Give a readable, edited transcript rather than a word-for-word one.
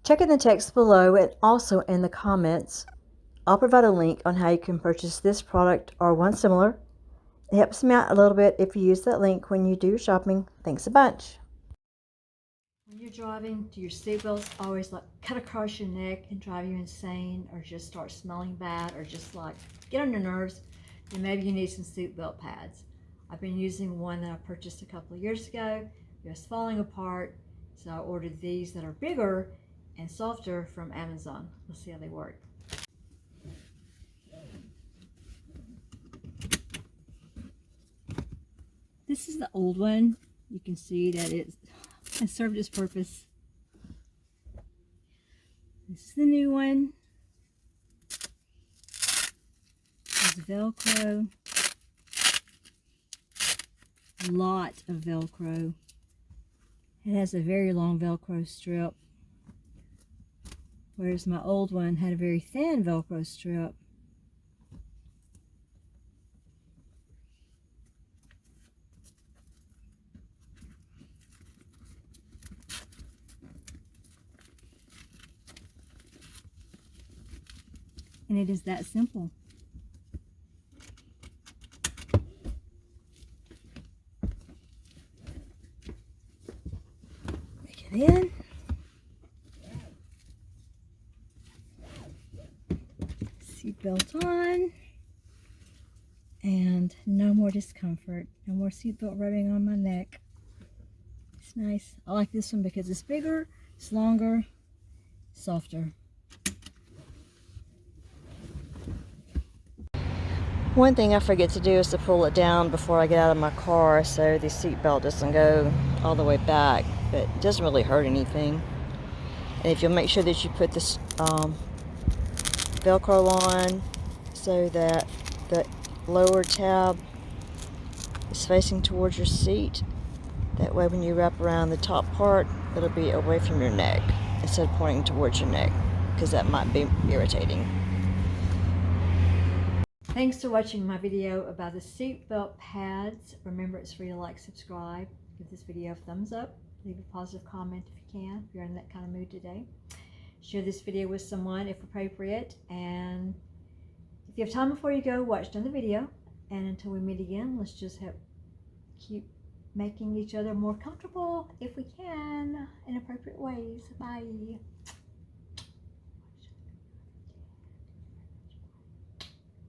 Check in the text below and also in the comments. I'll provide a link on how you can purchase this product or one similar. It helps me out a little bit if you use that link when you do your shopping. Thanks a bunch. When you're driving, do your seatbelts always like cut across your neck and drive you insane, or just start smelling bad, or just like get on your nerves? Then maybe you need some seatbelt pads. I've been using one that I purchased a couple of years ago. It was falling apart, so I ordered these that are bigger and softer from Amazon. Let's see how they work. This is the old one. You can see that it served its purpose. This is the new one. There's Velcro. A lot of Velcro. It has a very long Velcro strip, whereas my old one had a very thin Velcro strip. And it is that simple. Take it in. Seatbelt on. And no more discomfort. No more seatbelt rubbing on my neck. It's nice. I like this one because it's bigger, it's longer, softer. One thing I forget to do is to pull it down before I get out of my car so the seatbelt doesn't go all the way back, but it doesn't really hurt anything. And if you'll make sure that you put this Velcro on so that the lower tab is facing towards your seat, that way when you wrap around the top part, it'll be away from your neck instead of pointing towards your neck, because that might be irritating. Thanks for watching my video about the seatbelt pads. Remember, it's free to like, subscribe, give this video a thumbs up, leave a positive comment if you can, if you're in that kind of mood today. Share this video with someone if appropriate, and if you have time before you go, watch another video. And until we meet again, let's just keep making each other more comfortable if we can in appropriate ways. Bye.